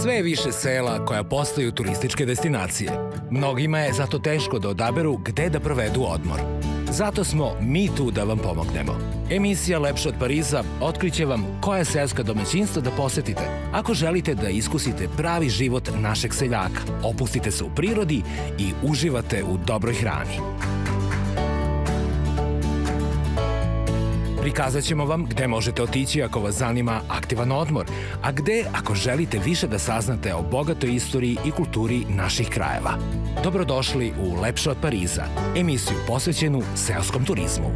Sve je više sela koja postaju turističke destinacije. Mnogima je zato teško da odaberu gde da provedu odmor. Zato smo mi tu da vam pomognemo. Emisija Lepše od Pariza otkriće vam koja seoska domaćinstva da posetite ako želite da iskusite pravi život našeg seljaka, opustite se u prirodi i uživate u dobroj hrani. Prikazat ćemo vam gde možete otići ako vas zanima aktivan odmor, a gde ako želite više da saznate o bogatoj istoriji i kulturi naših krajeva. Dobrodošli u Lepše od Pariza, emisiju posvećenu seoskom turizmu.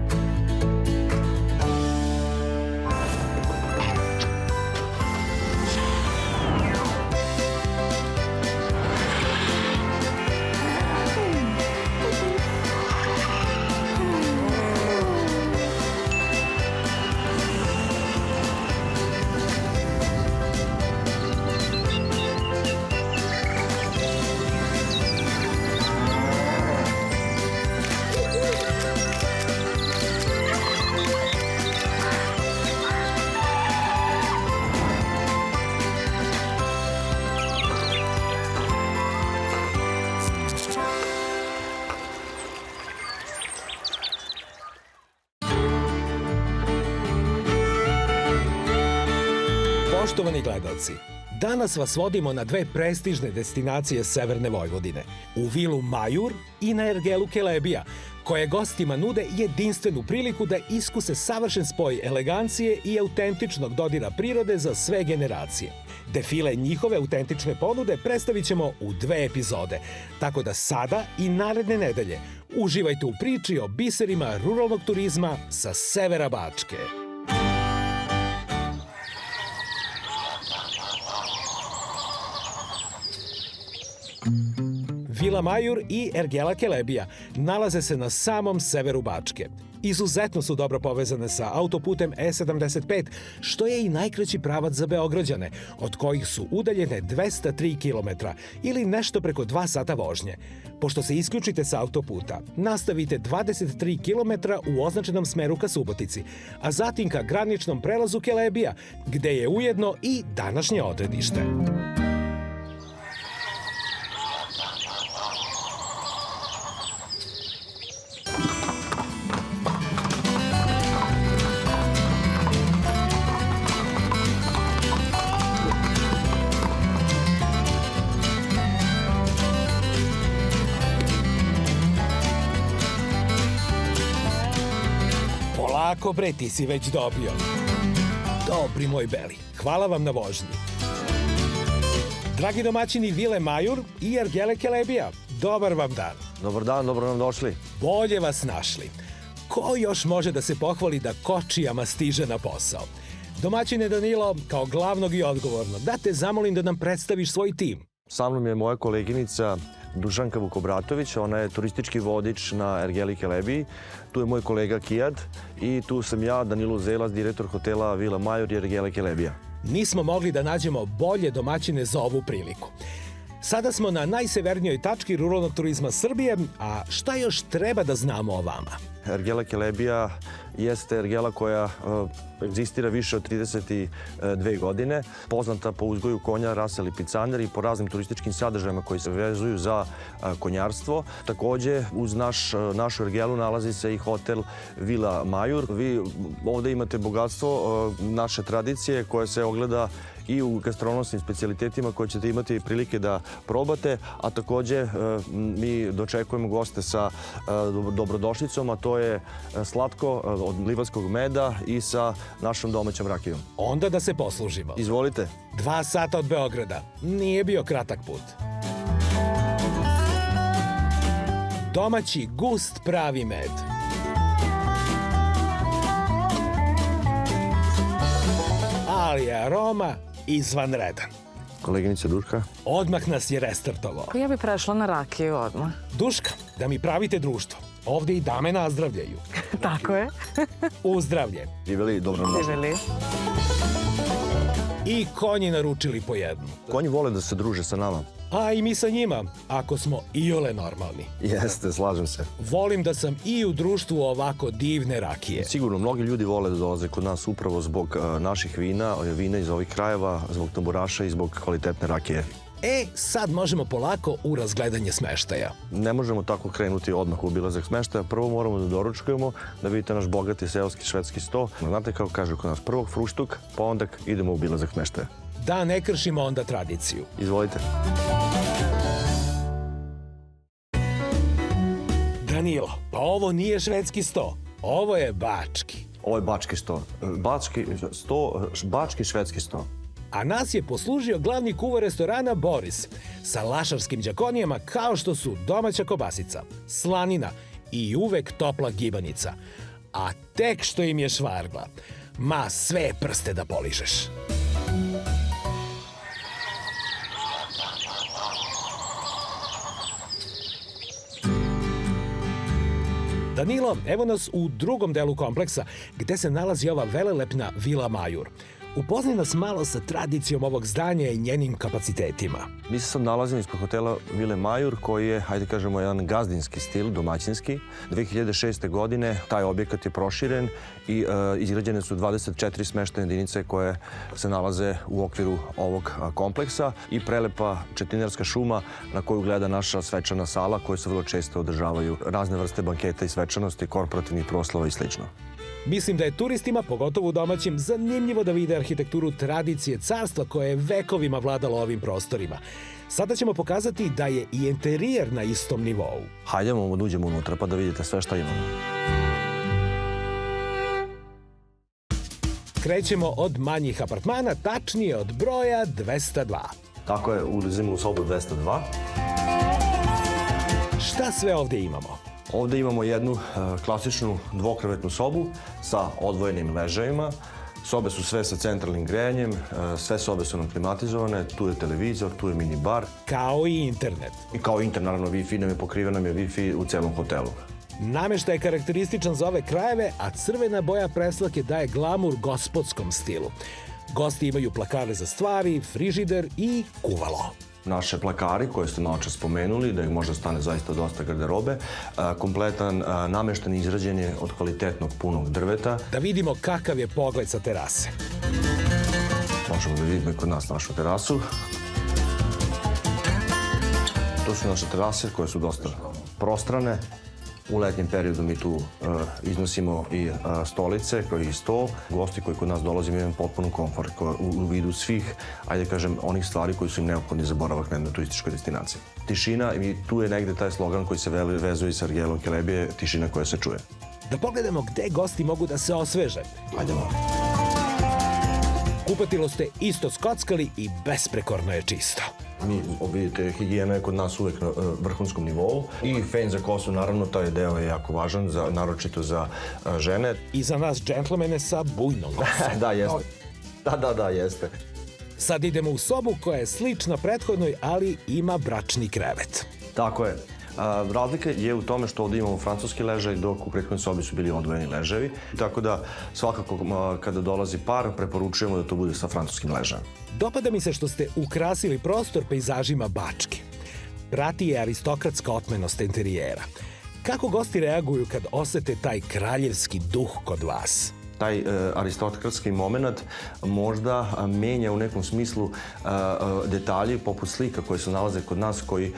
Poštovani gledalci, danas vas vodimo na dve prestižne destinacije severne Vojvodine, u vilu Majur i na ergelu Kelebija, koje gostima nude jedinstvenu priliku da iskuse savršen spoj elegancije i autentičnog dodira prirode za sve generacije. Defile njihove autentične ponude predstavit ćemo u 2 epizode, tako da sada i naredne nedelje uživajte u priči o biserima ruralnog turizma sa severa Bačke. Vila Majur i ergela Kelebija nalaze se na samom severu Bačke. Izuzetno su dobro povezane sa autoputem E75, što je i najkraći pravac za Beograđane, od kojih su udaljene 203 km ili nešto preko 2 sata vožnje. Pošto se isključite sa autoputa, nastavite 23 km u označenom smeru ka Subotici, a zatim ka graničnom prelazu Kelebija, gde je ujedno i današnje odredište. Polako bre, ti si već dobio. Dobri moj Beli, hvala vam na vožnji. Dragi domaćini Vile Majur i ergele Kelebija, dobar vam dan. Dobar dan, dobro nam došli. Bolje vas našli. Ko još može da se pohvali da kočijama stiže na posao? Domaćine Danilo, kao glavnog i odgovornog, da te zamolim da nam predstaviš svoj tim. Sa mnom je moja koleginica Dušanka Vukobratović, ona je turistički vodič na ergeli Kelebiji. Tu je moj kolega Kijad i tu sam ja, Danilo Zelac, direktor hotela Vila Majur i ergele Kelebija. Nismo mogli da nađemo bolje domaćine za ovu priliku. Sada smo na najsevernijoj tački ruralnog turizma Srbije, a šta još treba da znamo o vama? Ergela Kelebija jeste ergela koja egzistira više od 32 godine, poznata po uzgoju konja rase Lipicaner i po raznim turističkim sadržajima koji se vezuju za konjarstvo. Takođe, uz našu ergelu nalazi se i hotel Vila Majur. Vi ovde imate bogatstvo naše tradicije koje se ogleda i u gastronomskim specijalitetima koje ćete imati prilike da probate, a takođe mi dočekujemo goste sa dobrodošlicom, a to je slatko od livanskog meda i sa našom domaćom rakijom. Onda da se poslužimo. Izvolite. 2 sata od Beograda. Nije bio kratak put. Domaći gust pravi med. Ali je aroma izvanredan. Koleginica Duška. Odmah nas je restartovao. Ja bih prešla na rakiju odmah. Duška, da mi pravite društvo. Ovde i dame nazdravljaju. Tako je. Uzdravlje. Živeli, dobro nam došli. Živeli. I konji naručili po jednu. Konji vole da se druže sa nama. A i mi sa njima, ako smo iole normalni. Jeste, slažem se. Volim da sam i u društvu ovako divne rakije. Sigurno, mnogi ljudi vole da dolaze kod nas upravo zbog naših vina iz ovih krajeva, zbog tamburaša i zbog kvalitetne rakije. Sad možemo polako u razgledanje smeštaja. Ne možemo tako krenuti odmah u obilazak smeštaja. Prvo moramo da doručkujemo, da vidite naš bogati seoski švedski sto. Znate kako kažu kod nas, prvog fruštuk, pa onda idemo u obilazak smeštaja. Da ne kršimo onda tradiciju. Izvolite. Danilo, pa ovo nije švedski sto, ovo je bački. Ovo je bački sto. Bački švedski sto. A nas je poslužio glavni kuvar restorana Boris sa lašarskim đakonijama kao što su domaća kobasica, slanina i uvek topla gibanica. A tek što im je švargla, ma sve prste da poližeš. Danilo, evo nas u drugom delu kompleksa gde se nalazi ova velelepna Vila Majur. Upoznaj nas malo sa tradicijom ovog zdanja i njenim kapacitetima. Mi se sad nalazimo ispred hotela Vile Majur, koji je, hajde kažemo, jedan gazdinski stil, domaćinski. 2006. godine taj objekat je proširen i izgrađene su 24 smeštajne jedinice koje se nalaze u okviru ovog kompleksa i prelepa četinarska šuma na koju gleda naša svečana sala, koje se vrlo često održavaju razne vrste banketa i svečanosti, korporativnih proslava i sl. Mislim da je turistima, pogotovo u domaćim, zanimljivo da vide arhitekturu tradicije carstva koje je vekovima vladalo ovim prostorima. Sada ćemo pokazati da je i interijer na istom nivou. Hajdemo da uđemo unutra pa da vidite sve šta imamo. Krećemo od manjih apartmana, tačnije od broja 202. Tako je, ulazimo u sobu 202. Šta sve ovde imamo? Ovde imamo jednu klasičnu dvokrevetnu sobu sa odvojenim ležajima. Sobe su sve sa centralnim grejanjem, sve sobe su nam klimatizovane, tu je televizor, tu je mini bar. Kao i internet. I kao internet, naravno, Wi-Fi nam je pokriven, nam je Wi-Fi u celom hotelu. Nameštaj je karakterističan za ove krajeve, a crvena boja preslake daje glamur gospodskom stilu. Gosti imaju plakare za stvari, frižider i kuvalo. Naše plakari koje ste malo čas spomenuli, da ih možda stane zaista dosta garderobe, kompletan namešten izrađen je od kvalitetnog punog drveta. Da vidimo kakav je pogled sa terase. Možemo da vidimo i kod nas našu terasu. To su naše terase koje su dosta prostrane. U letnjem periodu mi tu iznosimo i stolice, kao i sto. Gosti koji kod nas dolaze imaju potpuno komfort u vidu svih, ajde kažem, onih stvari koji su im neophodni za boravak na jednoj turističkoj destinaciji. Tišina, i tu je negde taj slogan koji se vezuje sa ergelom Kelebije, tišina koja se čuje. Da pogledamo gde gosti mogu da se osveže. Hajdemo. Kupatilo ste isto skockali i besprekorno je čisto. Vidite, higijena je kod nas uvek na vrhunskom nivou i fen za kosu, naravno, taj deo je jako važan, naročito za žene. I za nas džentlmene sa bujnom kosom. Da, jeste. Da, jeste. Sad idemo u sobu koja je slična prethodnoj, ali ima bračni krevet. Tako je. Razlika je u tome što ovde imamo francuski ležaj, dok u prethodnoj sobi su bili odvojeni ležajevi. Tako da svakako kada dolazi par, preporučujemo da to bude sa francuskim ležajem. Dopada mi se što ste ukrasili prostor pejzažima Bačke. Prati je aristokratska otmenost interijera. Kako gosti reaguju kad osete taj kraljevski duh kod vas? Taj aristokratski moment možda menja u nekom smislu detalji poput slika koje se nalaze kod nas, koji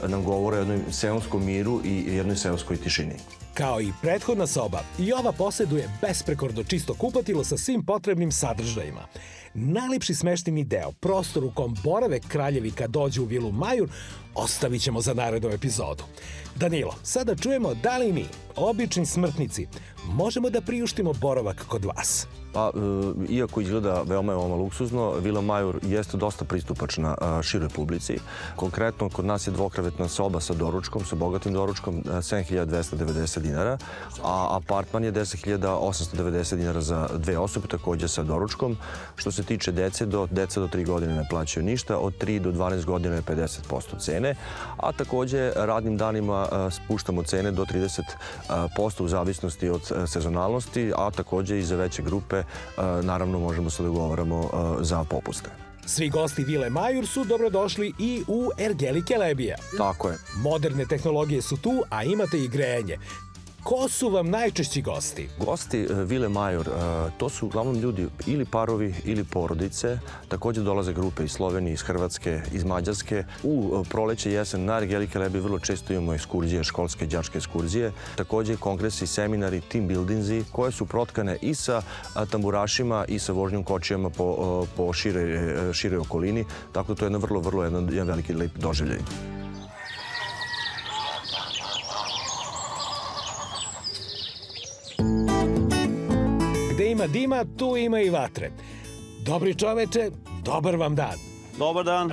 nam govore o jednom seoskom miru i jednoj seoskoj tišini. Kao i prethodna soba, i ova poseduje besprekorno čisto kupatilo sa svim potrebnim sadržajima. Najlepši smešteni deo, prostor u kom borave kraljevi kad dođu u Vilu Majur, ostavit ćemo za narednu epizodu. Danilo, sada čujemo da li mi, obični smrtnici, možemo da priuštimo boravak kod vas. Pa, iako izgleda veoma luksuzno, Vila Majur jeste dosta pristupačna široj publici. Konkretno, kod nas je dvokrevetna soba sa doručkom, sa bogatim doručkom, 7.290 dinara, a apartman je 10.890 dinara za dve osobe, takođe sa doručkom. Što se se tiče deca do 3 godine ne plaćaju ništa, od 3 do 12 godina je 50% cene, a takođe radnim danima spuštamo cene do 30% u zavisnosti od sezonalnosti, a takođe i za veće grupe naravno možemo se dogovaramo za popuste. Svi gosti Vile Majur su dobrodošli i u Ergeli Kelebija. Tako je. Moderne tehnologije su tu, a imate i grejanje. Ko su vam najčešći gosti? Gosti Vile Major, to su uglavnom ljudi ili parovi ili porodice. Takođe dolaze grupe iz Slovenije, iz Hrvatske, iz Mađarske. U proleće i jesen na Ergeli Kelebiji vrlo često imamo ekskurzije, školske, đačke ekskurzije. Takođe kongresi, seminari, team buildingsi koje su protkane i sa tamburašima i sa vožnjom kočijama po široj okolini. Tako da to je vrlo jedan veliki lep doživljaj. Gde ima dima, tu ima i vatre. Dobri čoveče, dobar vam dan. Dobar dan.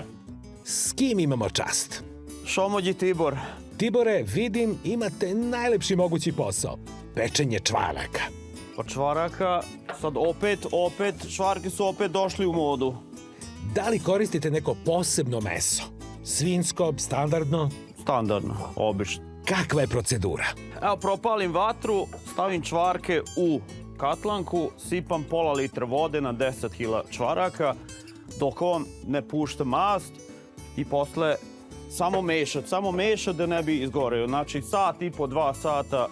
S kim imamo čast? Šomođi Tibor. Tibore, vidim, imate najlepši mogući posao. Pečenje čvaraka. Od čvaraka, sad opet, čvarke su opet došli u modu. Da li koristite neko posebno meso? Svinjsko, standardno? Standardno, obično. Kakva je procedura? Evo, propalim vatru, stavim čvarke u katlanku, sipam pola litra vode na 10 kg čvaraka, dok on ne pušta mast i posle samo mešat da ne bi izgoreo. Znači, sat i po 2 sata.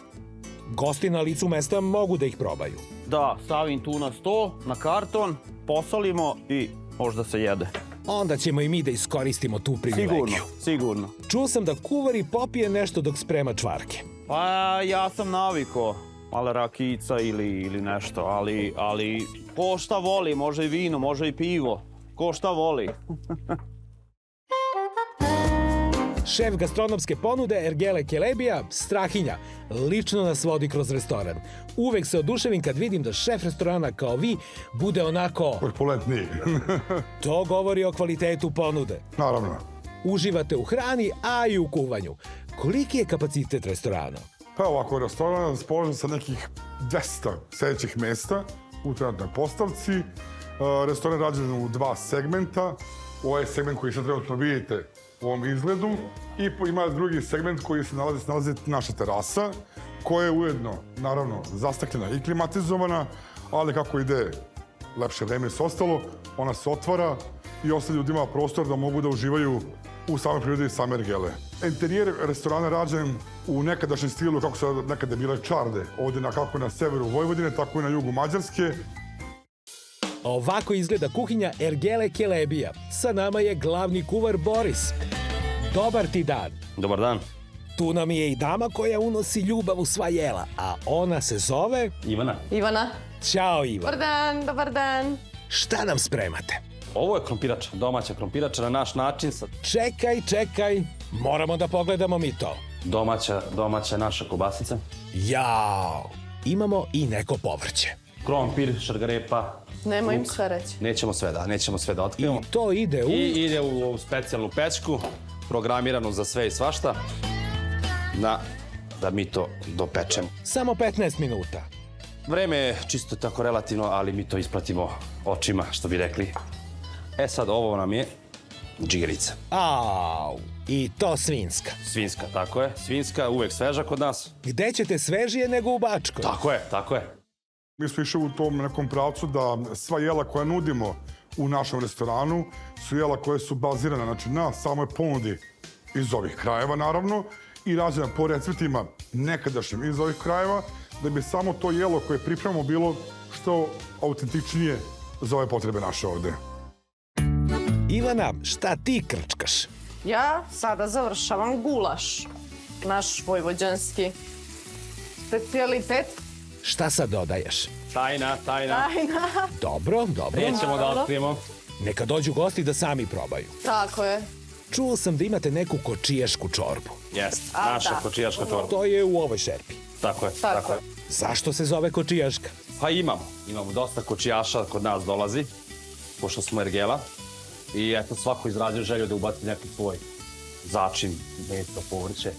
Gosti na licu mesta mogu da ih probaju. Da, stavim tu na sto, na karton, posolimo i možda se jede. Onda ćemo i mi da iskoristimo tu privilegiju. Sigurno. Čuo sam da kuvar i popije nešto dok sprema čvarke. Pa ja sam naviko, mala rakica ili nešto, ali ko šta voli, može i vino, može i pivo, ko šta voli. Šef gastronomske ponude Ergele Kelebija, Strahinja, lično nas vodi kroz restoran. Uvek se oduševim kad vidim da šef restorana kao vi bude onako... Korpulentniji. To govori o kvalitetu ponude. Naravno. Uživate u hrani, a i u kuvanju. Koliki je kapacitet restorana? Pa ovako, restoran raspoložen sa nekih 200 sedećih mesta u trenutnoj postavci. Restoran je rađen u 2 segmenta. Ovaj segment koji sad trenutno vidite u ovom izgledu i ima drugi segment koji se nalazi naša terasa, koja je ujedno, naravno, zastakljena i klimatizovana, ali kako ide lepše vreme se ostalo, ona se otvara i ostaje ljudima prostor da mogu da uživaju u samoj prirodi same Ergele. Interijer restorana rađen u nekadašnjem stilu kako su nekada bile čarde, ovdje kako na severu Vojvodine, tako i na jugu Mađarske. Ovako izgleda kuhinja Ergele Kelebija. Sa nama je glavni kuvar Boris. Dobar ti dan. Dobar dan. Tu nam je i dama koja unosi ljubav u sva jela, a ona se zove... Ivana. Ivana. Ćao, Ivan. Dobar dan. Šta nam spremate? Ovo je krompirača, domaća krompirača na naš način. Čekaj. Moramo da pogledamo mi to. Domaća naša kobasica. Jao. Imamo i neko povrće. Krompir, šargarepa. Nemo im sve reći. Nećemo sve da otkrijemo. I to ide u... I ide u specijalnu pečku, programiranu za sve i svašta, da mi to dopečemo. Samo 15 minuta. Vreme je čisto tako relativno, ali mi to ispratimo očima, što bi rekli. Sad ovo nam je džigerica. Au. I to svinjska. Svinjska, tako je. Svinjska, uvek sveža kod nas. Gde ćete svežije nego u Bačkoj? Tako je. Mi smo išli u tom nekom pravcu da sva jela koja nudimo u našem restoranu su jela koje su bazirane na samoj ponudi iz ovih krajeva, naravno, i rađena po receptima nekadašnjim iz ovih krajeva, da bi samo to jelo koje pripremamo bilo što autentičnije za ove potrebe naše ovde. Ivana, šta ti krčkaš? Ja sada završavam gulaš. Naš vojvođanski specijalitet. Šta sad dodaješ? Tajna. Dobro. Nećemo da otkrijemo. Neka dođu gosti da sami probaju. Tako je. Čuo sam da imate neku kočijašku čorbu. Jeste, naša kočijaška čorba. To je u ovoj šerpi. Tako je. Zašto se zove kočijaška? Pa imamo dosta kočijaša kod nas dolazi, pošto smo Ergela. I eto, svako izrađuje želju da ubaci neki svoj začin, meso, povrće.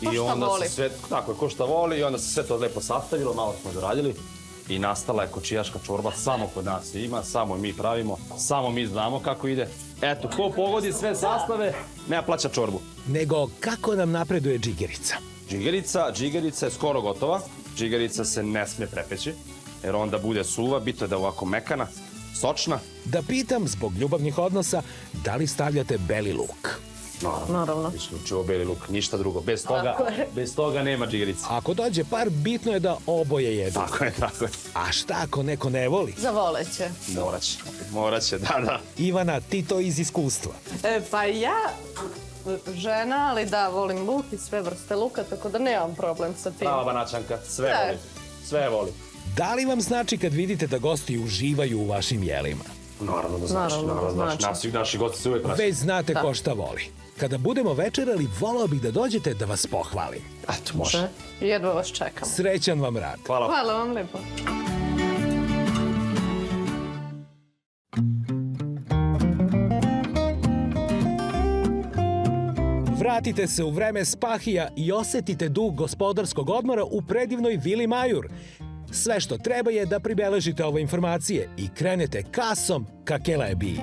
Ko šta voli. Tako je, ko šta voli i onda se sve to lepo sastavilo, malo smo doradili. i nastala je kočijaška čorba, samo kod nas ima, samo mi pravimo, samo mi znamo kako ide. Eto, ko pogodi sve sastave, ne plaća čorbu. Nego kako nam napreduje džigerica? Džigerica je skoro gotova. Džigerica se ne sme prepeći, jer onda bude suva, bitno je da je ovako mekana, sočna. Da pitam, zbog ljubavnih odnosa, da li stavljate beli luk? Naravno. Isključivo beli luk, ništa drugo. Bez toga nema džigerice. Ako dođe par, bitno je da oboje jedu. Tako je. A šta ako neko ne voli? Zavoleće. Moraće, da. Ivana, ti to iz iskustva. Pa ja, žena, ali da, volim luk i sve vrste luka, tako da nemam problem sa tim. Prava banačanka, sve voli. Da li vam znači kad vidite da gosti uživaju u vašim jelima? Naravno da znači. Naši gosti se uvek vraćaju. Već znate ko šta voli. Kada budemo večerali, volao bih da dođete da vas pohvalim. Eto, može. Jedva vas čekam. Srećan vam rad. Hvala vam lepo. Vratite se u vreme Spahija i osetite duh gospodarskog odmora u predivnoj Vili Majur. Sve što treba je da pribeležite ove informacije i krenete kasom ka Kelebiji.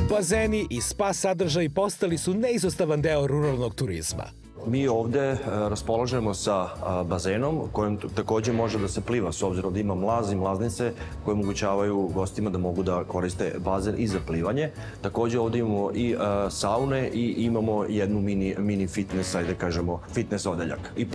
Bazeni i spa sadržaji postali su neizostavan deo ruralnog turizma. Mi ovde raspolažemo sa bazenom kojem takođe može da se pliva, s obzirom da ima mlaz i mlaznice koje omogućavaju gostima da mogu da koriste bazen i za plivanje. Takođe ovde imamo i saune i imamo jednu mini fitness, ajde kažemo, fitness odeljak. I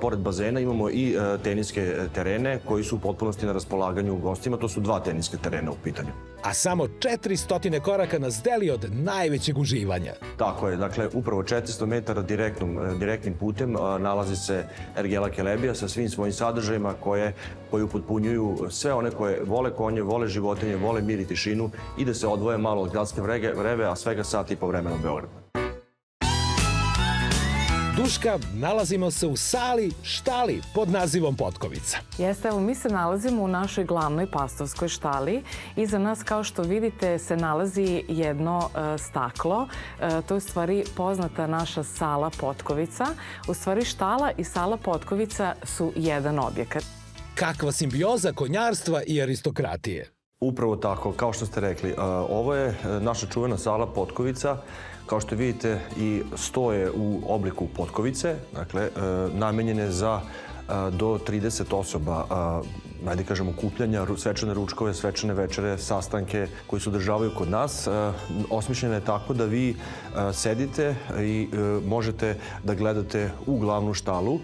pored bazena imamo i teniske terene koji su u potpunosti na raspolaganju gostima. To su 2 teniske terena u pitanju. A samo 400 koraka nas deli od najvećeg uživanja. Tako je, dakle, upravo 400 metara direktnim putem nalazi se Ergela Kelebija sa svim svojim sadržajima koji upotpunjuju sve one koje vole konje, vole životinje, vole mir i tišinu i da se odvoje malo od gradske vreve, a svega sat i po vremena u Beogradu. Duška, nalazimo se u sali štali pod nazivom Potkovica. Jeste, evo mi se nalazimo u našoj glavnoj pastorskoj štali. Iza nas, kao što vidite, se nalazi jedno staklo. To je u stvari poznata naša sala Potkovica. U stvari štala i sala Potkovica su jedan objekat. Kakva simbioza konjarstva i aristokratije. Upravo tako, kao što ste rekli, ovo je naša čuvena sala Potkovica. Kao što vidite, i stoje u obliku potkovice, dakle, namenjene za do 30 osoba, ajde kažemo, okupljanja, svečane ručkove, svečane večere, sastanke koji se održavaju kod nas. Osmišljena je tako da vi sedite i možete da gledate u glavnu štalu.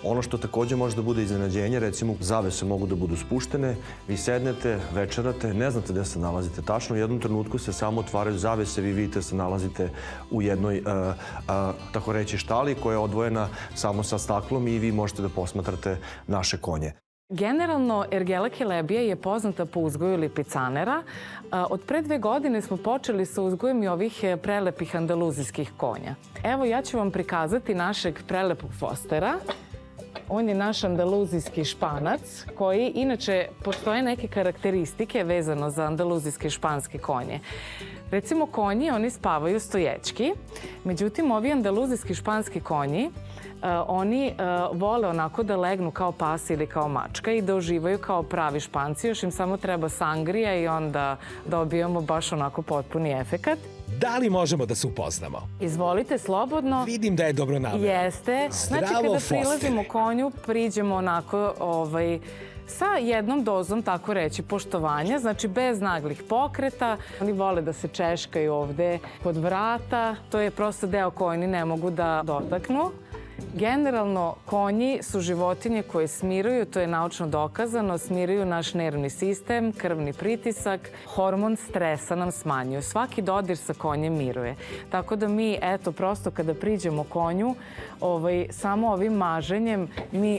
Ono što takođe može da bude iznenađenje, recimo, zavese mogu da budu spuštene, vi sednete, večerate, ne znate gde se nalazite tačno, u jednom trenutku se samo otvaraju zavese, vi vidite da se nalazite u jednoj, tako reći, štali koja je odvojena samo sa staklom i vi možete da posmatrate naše konje. Generalno, Ergela Kelebija je poznata po uzgoju lipicanera. Od pre 2 godine smo počeli sa uzgojem i ovih prelepih andaluzijskih konja. Evo, ja ću vam prikazati našeg prelepog Fostera. On je naš andaluzijski španac, koji, inače, postoje neke karakteristike vezano za andaluzijske španske konje. Recimo, konji, oni spavaju stojećki. Međutim, ovi andaluzijski španski konji, oni vole onako da legnu kao pas ili kao mačka i da uživaju kao pravi Španci. Još im samo treba sangrija i onda dobijamo baš onako potpuni efekat. Da li možemo da se upoznamo? Izvolite, slobodno. Vidim da je dobronamerno. Jeste. Znači, kada prilazimo konju, priđemo onako sa jednom dozom, tako reći, poštovanja, znači bez naglih pokreta. Oni vole da se češkaju ovde kod vrata. To je prosto deo koji oni ne mogu da dotaknu. Generalno, konji su životinje koje smiruju, to je naučno dokazano, smiruju naš nervni sistem, krvni pritisak, hormon stresa nam smanjuju. Svaki dodir sa konjem miruje. Tako da mi, eto, prosto kada priđemo konju, samo ovim maženjem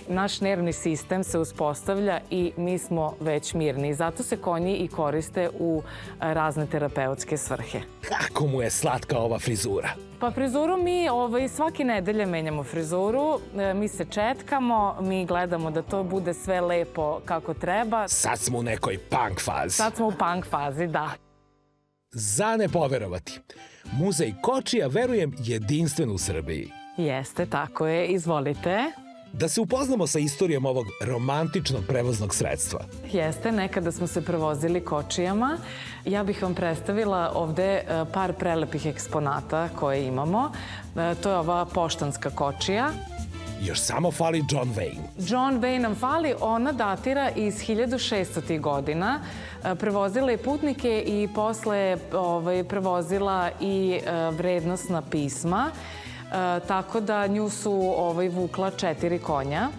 naš nervni sistem se uspostavlja i mi smo već mirni. Zato se konji i koriste u razne terapeutske svrhe. Kako mu je slatka ova frizura? Pa frizuru mi svake nedelje menjamo frizuru, mi se četkamo, mi gledamo da to bude sve lepo kako treba. Sad smo u nekoj punk fazi. Sad smo u punk fazi, da. Za ne poverovati. Muzej kočija, verujem, jedinstven u Srbiji. Jeste, tako je. Izvolite. Da se upoznamo sa istorijom ovog romantičnog prevoznog sredstva. Jeste, nekada smo se prevozili kočijama. Ja bih vam predstavila ovde par prelepih eksponata koje imamo. To je ova poštanska kočija. Još samo fali John Wayne. John Wayne nam fali, ona datira iz 1600. godina. Prevozila je putnike i posle prevozila i vrednosna pisma. Tako da nju su vukla 4 konja.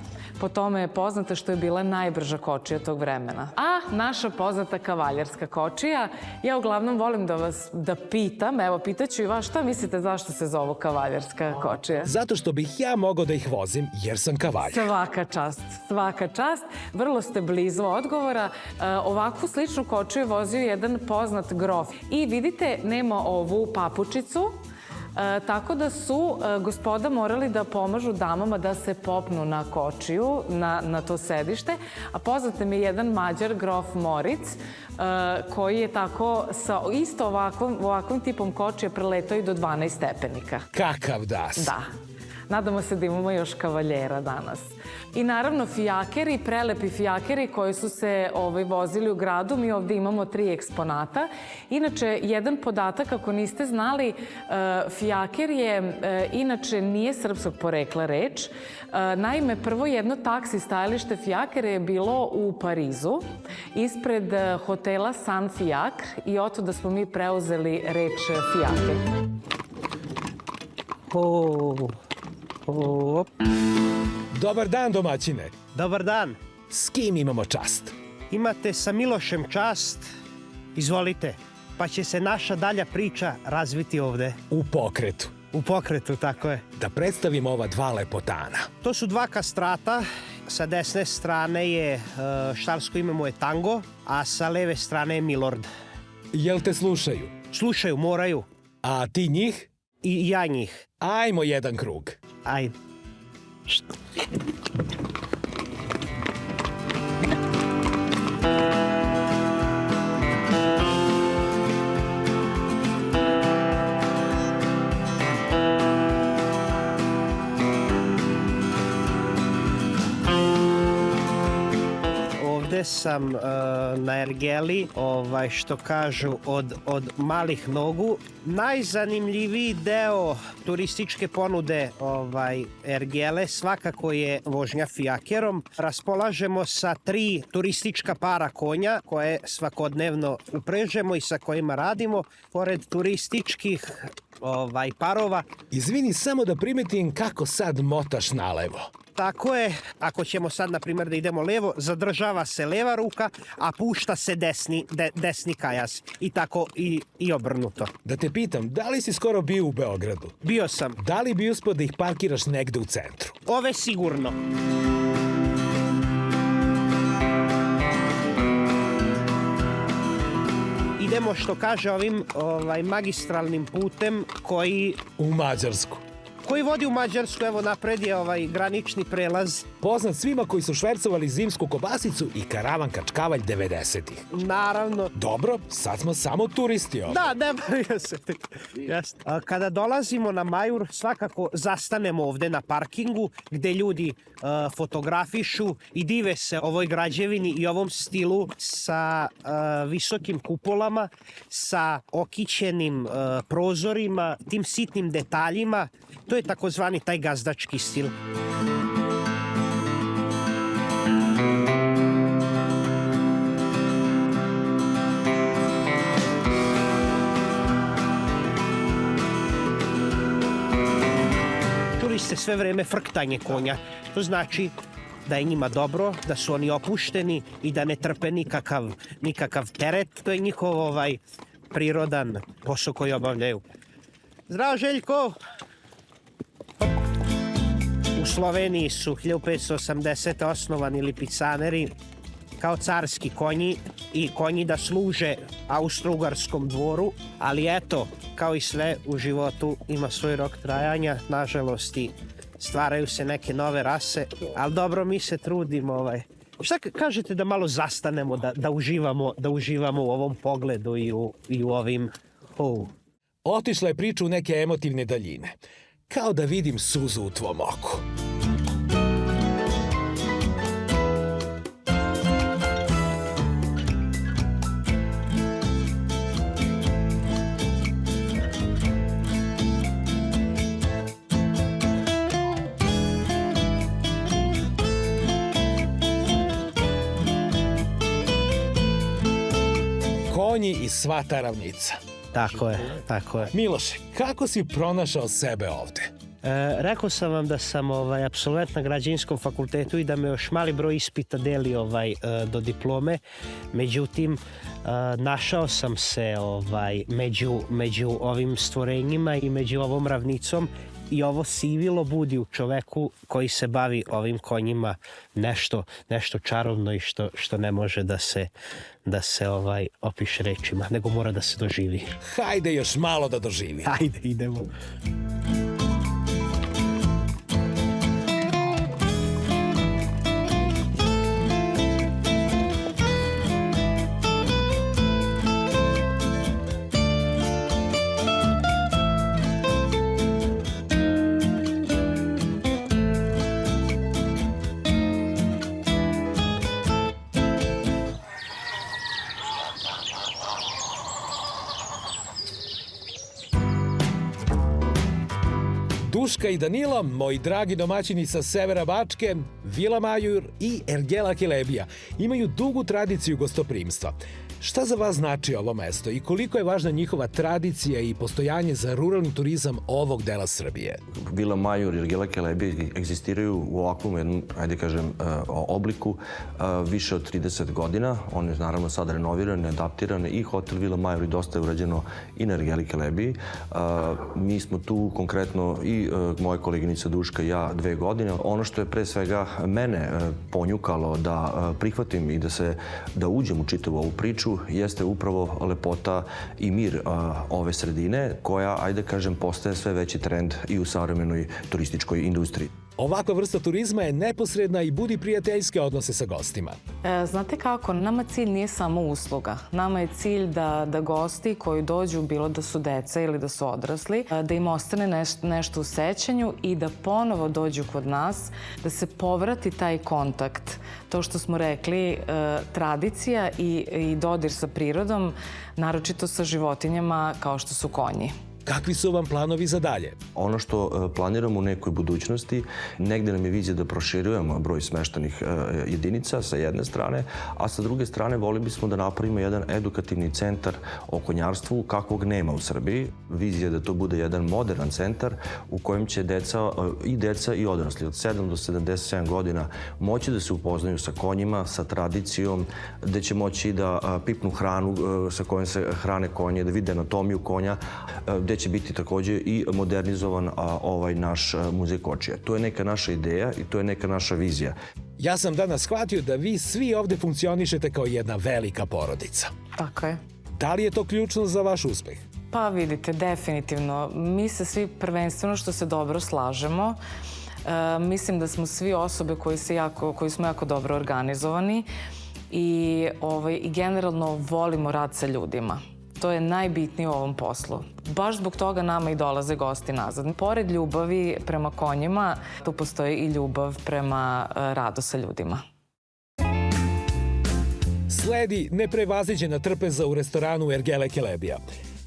Po tome je poznata što je bila najbrža kočija tog vremena. A naša poznata kavaljerska kočija, ja uglavnom volim da pitam, evo pitaću i vas, šta mislite zašto se zovu kavaljerska kočija? Zato što bih ja mogao da ih vozim jer sam kavaljer. Svaka čast, svaka čast. Vrlo ste blizu odgovora. Ovakvu sličnu kočiju je vozio jedan poznat grof. I vidite, nema ovu papučicu, tako da su gospoda morali da pomažu damama da se popnu na kočiju, na to sedište. A poznat mi je jedan Mađar, grof Moritz, koji je tako sa isto ovakvim tipom kočije preletao i do 12 stepenika. Kakav das! Da. Nadamo se da imamo još kavaljera danas. I naravno fijakeri, prelepi fijakeri koji su se vozili u gradu. Mi ovde imamo 3 eksponata. Inače, jedan podatak, ako niste znali, fijaker je, inače nije srpskog porekla reč. Naime, prvo jedno taksi stajalište fijakera je bilo u Parizu, ispred hotela San Fiacre i otuda smo mi preuzeli reč fijaker. Dobar dan, domaćine. Dobar dan. S kim imamo čast? Imate sa Milošem čast. Izvolite. Pa će se naša dalja priča razviti ovde. U pokretu. U pokretu, tako je. Da predstavimo ova 2 lepotana. To su 2 kastrata. Sa desne strane je, štarsko ime mu je Tango, a sa leve strane je Milord. Jel te slušaju? Slušaju, moraju. A ti njih? I ja njih. Ajmo jedan krug. Ajde. Ovde sam na ergeli, što kažu, od malih nogu. Najzanimljiviji deo turističke ponude ergele svakako je vožnja fijakerom. Raspolažemo sa 3 turistička para konja koje svakodnevno uprežemo i sa kojima radimo. Pored turističkih parova. Izvini, samo da primetim kako sad motaš nalevo. Tako je, ako ćemo sad, na primjer, da idemo levo, zadržava se leva ruka, a pušta se desni kajas. I tako i obrnuto. Da te pitam, da li si skoro bio u Beogradu? Bio sam. Da li bi uspio da ih parkiraš negde u centru? Ove sigurno. Idemo, što kaže, ovim magistralnim putem koji... U Mađarsku. Koji vodi u Mađarsku, evo napred je granični prelaz. Poznat svima koji su švercovali zimsku kobasicu i karavan kačkavalj 90-ih. Naravno. Dobro, sad smo samo turisti ovdje. Da, ne bavio se. Jasno. Kada dolazimo na Majur, svakako zastanemo ovde na parkingu gde ljudi fotografišu i dive se ovoj građevini i ovom stilu sa visokim kupolama, sa okićenim prozorima, tim sitnim detaljima. To je takozvani taj gazdački stil. Čuli ste sve vreme frktanje konja. To znači da je njima dobro, da su oni opušteni i da ne trpe nikakav teret. To je njihov prirodan posao koji obavljaju. Zdravo, Željko! U Sloveniji su 1580. osnovani lipicaneri kao carski konji i konji da služe austro-ugarskom dvoru, ali eto, kao i sve u životu ima svoj rok trajanja, nažalost i stvaraju se neke nove rase, ali dobro, mi se trudimo Šta kažete da malo zastanemo, da uživamo u ovom pogledu i u ovim... Otišla je priča u neke emotivne daljine. Kao da vidim suzu u tvom oku. Konji i sva ta ravnica. Tako je. Miloše, kako si pronašao sebe ovde? Rekao sam vam da sam apsolvent na građevinskom fakultetu i da me još mali broj ispita deli do diplome. Međutim, našao sam se među ovim stvorenjima i među ovom ravnicom i ovo sivilo budi u čoveku koji se bavi ovim konjima nešto čarobno i što ne može da se opiše rečima, nego mora da se doživi. Hajde još malo da doživi. Hajde, idemo. Duška i Danilo, moji dragi domaćini sa severa Bačke, Vila Majur i Ergela Kelebija, imaju dugu tradiciju gostoprimstva. Šta za vas znači ovo mesto i koliko je važna njihova tradicija i postojanje za ruralni turizam ovog dela Srbije? Vila Majur i Ergela Kelebija egzistiraju u ovakvom jednom, ajde kažem, obliku više od 30 godina. On je naravno sad renoviran, adaptiran i hotel Vila Majur i dosta je urađeno i na Ergeli Kelebiji. Mi smo tu konkretno i moja koleginica Duška i ja 2 godine. Ono što je pre svega mene ponjukalo da prihvatim i da uđem u čitavu ovu priču jeste upravo lepota i mir ove sredine koja, ajde kažem, postaje sve veći trend i u savremenoj turističkoj industriji. Ovakva vrsta turizma je neposredna i budi prijateljske odnose sa gostima. Znate kako, nama cilj nije samo usluga. Nama je cilj da gosti koji dođu, bilo da su deca ili da su odrasli, da im ostane nešto u sećanju i da ponovo dođu kod nas, da se povrati taj kontakt. To što smo rekli, tradicija i dodir sa prirodom, naročito sa životinjama kao što su konji. Kakvi su vam planovi za dalje? Ono što planiramo u nekoj budućnosti, negde nam je vizija da proširujemo broj smeštenih jedinica sa jedne strane, a sa druge strane volili bismo da napravimo jedan edukativni centar o konjarstvu kakvog nema u Srbiji. Vizija je da to bude jedan moderan centar u kojem će deca i odrasli od 7 do 77 godina moći da se upoznaju sa konjima, sa tradicijom, gde će moći da pipnu hranu sa kojom se hrane konje, da vide anatomiju konja, gde će biti takođe i modernizovan ovaj naš muzej kočija. To je neka naša ideja i to je neka naša vizija. Ja sam danas shvatio da vi svi ovde funkcionišete kao jedna velika porodica. Tako je. Da li je to ključno za vaš uspeh? Pa vidite, definitivno. Mi se svi prvenstveno što se dobro slažemo. Mislim da smo svi osobe koji smo jako dobro organizovani i generalno volimo rad sa ljudima. To je najbitnije u ovom poslu. Baš zbog toga nama i dolaze gosti nazad. Pored ljubavi prema konjima, tu postoji i ljubav prema radu sa ljudima. Sledi neprevaziđena trpeza u restoranu Ergele Kelebija.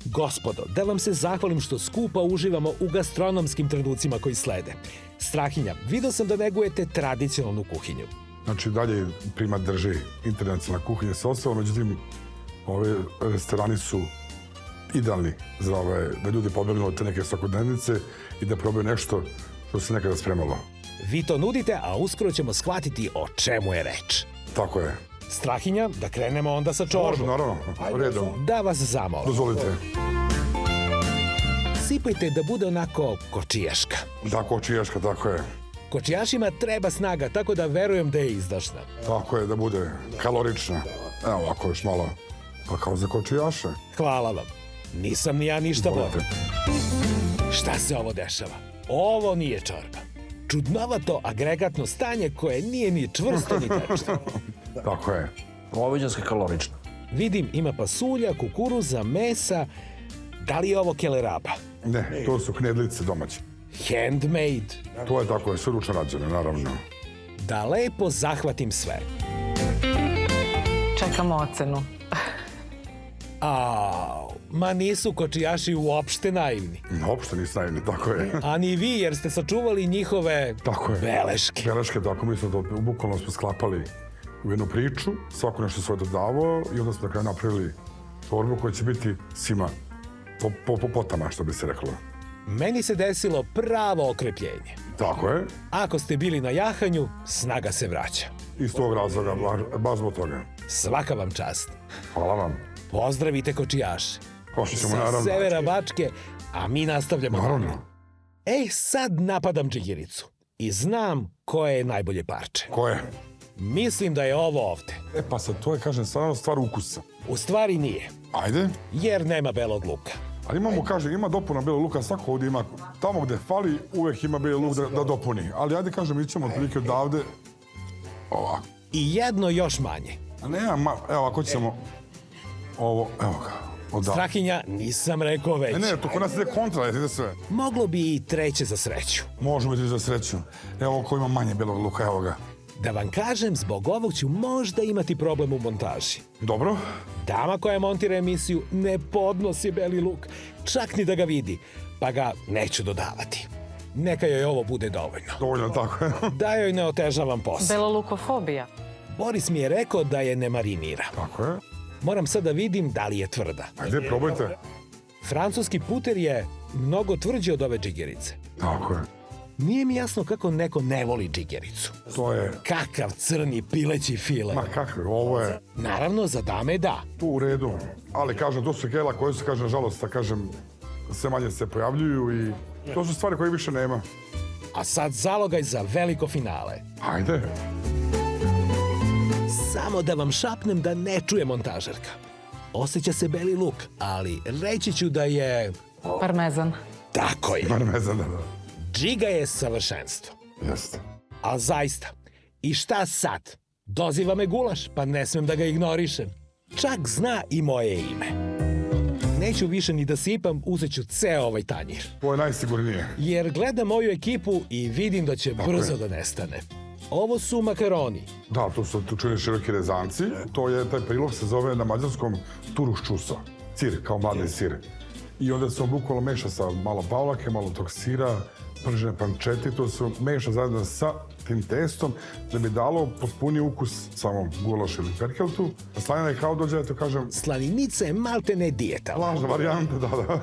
Gospodo, da vam se zahvalim što skupa uživamo u gastronomskim trenucima koji slede. Strahinja, vidio sam da negujete tradicionalnu kuhinju. Znači, dalje primat drži internacionalna kuhinja sa ostavom, međutim, ove restorani su idealni da ljudi pobegnu od te neke svakodnevnice i da probaju nešto što se nekada spremalo. Vi to nudite, a uskoro ćemo shvatiti o čemu je reč. Tako je. Strahinja, da krenemo onda sa čorbom. Može, naravno, redom. Da vas zamolim. Dozvolite. Sipajte da bude onako kočijaška. Da, kočijaška, tako je. Kočijašima treba snaga, tako da verujem da je izdašna. Tako je, da bude kalorična. Evo ovako još malo, pa kao za kočijaše. Hvala vam. Nisam ni ja ništa bolje. Šta se ovo dešava? Ovo nije čorba. čudnovato agregatno stanje koje nije ni čvrsto ni tečno. Tako je. Oviđanski kalorično. Vidim, ima pasulja, kukuruza, mesa. Da li je ovo keleraba? Ne, to su knedlice domaće. Handmade. To je tako, sve ručno rađeno, naravno. Da lepo zahvatim sve. Čekamo ocenu. Ma nisu kočijaši uopšte naivni. Uopšte nisu naivni, tako je. A ni vi, jer ste sačuvali njihove Tako je. beleške. Beleške, tako, mi smo to, bukvalno smo sklapali u jednu priču, svako nešto svoje dodavao i onda smo na kraju napravili torbu koja će biti svima po potama, što bi se reklo. Meni se desilo pravo okrepljenje. Tako je. Ako ste bili na jahanju, snaga se vraća. Iz tog razloga, baš zbog toga. Svaka vam čast. Hvala vam. Pozdravite kočijaše. Pošto ćemo, Sa naravno. severa Bačke, a mi nastavljamo. Naravno. Sad napadam džigericu. I znam koje je najbolje parče. Ko je? Mislim da je ovo ovde. Pa sad, to je, kažem, stvarno stvar ukusa. U stvari nije, Ajde. jer nema belog luka. Ali imamo, kaže, ima dopuna belog luka, svako ovdje ima. Tamo gde fali, uvek ima beli luk da dopuni. Ali ajde, kažem, mi ćemo otprilike odavde ovako. I jedno još manje. A ne, evo, ako ćemo ovo, evo ga, odavde. Strahinja, nisam rekao već. Ne, to kod nas ide kontra, ide sve. Moglo bi i treće za sreću. Možemo biti za sreću. Evo ko ima manje belog luka, evo ga. Da vam kažem, zbog ovog ću možda imati problem u montaži. Dobro. Dama koja montira emisiju ne podnosi beli luk, čak ni da ga vidi, pa ga neću dodavati. Neka joj ovo bude dovoljno. Dovoljno tako je. Da joj ne otežavam posao. Belolukofobija. Boris mi je rekao da je ne marinira. Tako je. Moram sad da vidim da li je tvrda. Ajde, probajte. Francuski puter je mnogo tvrđi od ove džigerice. Tako je. Nije mi jasno kako neko ne voli džigericu. To je, Kakav crni pileći file. ma kakve, ovo je Naravno, za dame da. tu u redu. Ali, kažem, to su gela koje su, kažem, nažalost, da kažem, sve manje se pojavljuju i to su stvari koje više nema. A sad zalogaj za veliko finale. Ajde. Samo da vam šapnem da ne čuje montažerka. Osjeća se beli luk, ali reći ću da je... Parmezan. Tako je. Bar ne znam da. Džiga je savršenstvo. Jeste. A zaista. I šta sad? Doziva me gulaš, pa ne smem da ga ignorišem. Čak zna i moje ime. Neću više ni da sipam, uzet ću ceo ovaj tanjir. To je najsigurnije. Jer gledam moju ekipu i vidim da će brzo da nestane. Ovo su makaroni. Da, to su tučeni široki rezanci. To je, taj prilog se zove na mađarskom turuščusa. Cir, kao mladi sir. I onda se on bukvalno meša sa malo pavlake, malo tog sira, pržene pančeti, to se meša zajedno sa tim testom da bi dalo potpuniji ukus samom gulašu ili perkeltu. Slanina je kao dođe, to kažem, Slaninica je maltene dijeta. lažna varijanta, da.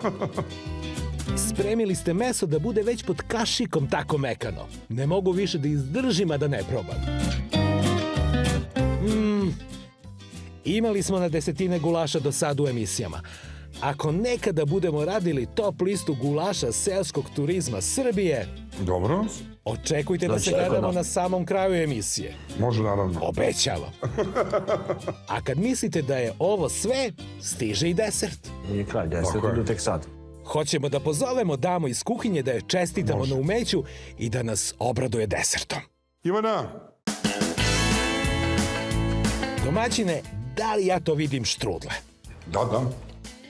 Spremili ste meso da bude već pod kašikom tako mekano. Ne mogu više da izdržim, a da ne probam. Imali smo na desetine gulaša do sad u emisijama. Ako nekada budemo radili top listu gulaša seoskog turizma Srbije, Dobro, očekujte da se gledamo na samom kraju emisije. može naravno. Obećavam. A kad mislite da je ovo sve, stiže i desert. Nije kraj, 10 Tako je. idu tek sad. Hoćemo da pozovemo damu iz kuhinje da je čestitamo Može. na umeću i da nas obraduje desertom. Ivana, Domaćine, da li ja to vidim štrudle? da.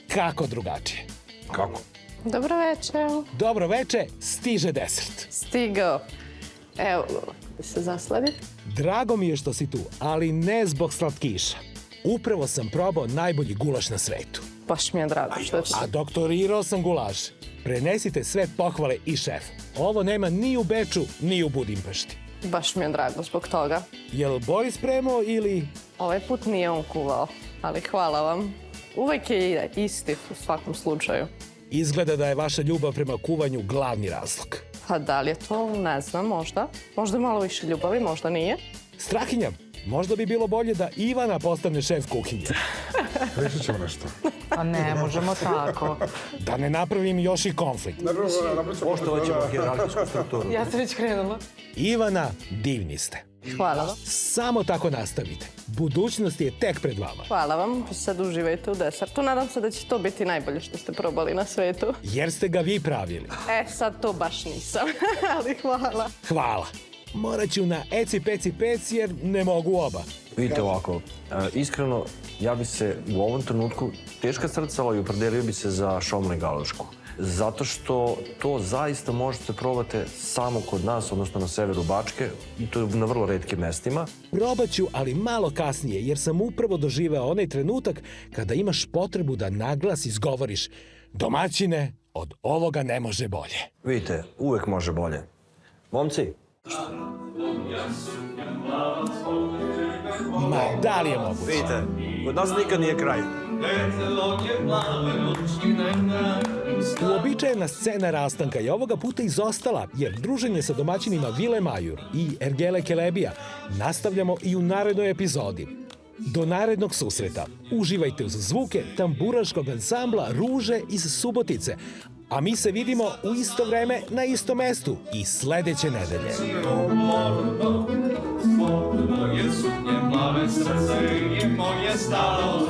Kako drugačije? Kako? Dobro večer. Dobro veče, stiže desert. Stigao. Evo, da se zaslavi. Drago mi je što si tu, ali ne zbog slatkiša. Upravo sam probao najbolji gulaš na svetu. Baš mi je drago što ću. A doktorirao sam gulaš. Prenesite sve pohvale i šef. Ovo nema ni u Beču, ni u Budimpešti. Baš mi je drago zbog toga. Jel Boris spremao ili... Ovaj put nije on kuvao, ali hvala vam. Uvek je isti u svakom slučaju. Izgleda da je vaša ljubav prema kuvanju glavni razlog. Pa da li je to, ne znam, možda. Možda malo više ljubavi, možda nije. Strahinja, možda bi bilo bolje da Ivana postane šef kuhinje. Rešit ćemo nešto. Pa ne, možemo tako. Da ne napravim još i konflikt. Poštovaćemo hijerarhijsku strukturu. Ja sam već krenula. Ivana, divni ste. Hvala vam. Samo tako nastavite. Budućnost je tek pred vama. Hvala vam. Sad uživajte u desertu. Nadam se da će to biti najbolje što ste probali na svetu. Jer ste ga vi pravili. Sad to baš nisam. Ali hvala. Hvala. Morat ću na eci peci pec jer ne mogu oba. Vidite ovako, iskreno, ja bi se u ovom trenutku teška srcala i opredelio bi se za šolnu i galošku. Zato što to zaista možete probati samo kod nas, odnosno na severu Bačke, i to na vrlo retkim mestima. Probat ću, ali malo kasnije, jer sam upravo doživeo onaj trenutak kada imaš potrebu da naglas izgovoriš: domaćine, od ovoga ne može bolje. Vidite, uvek može bolje. Momci, Ma, da li je moguće? vidite, kod nas nikad nije kraj. Uobičajena scena rastanka je ovoga puta izostala, jer druženje sa domaćinima Vile Majur i Ergele Kelebija nastavljamo i u narednoj epizodi. Do narednog susreta. Uživajte uz zvuke tamburaškog ansambla Ruže iz Subotice. A mi se vidimo u isto vreme na istom mestu i sledeće nedelje. Moje suknje plave, srce je moje stalo.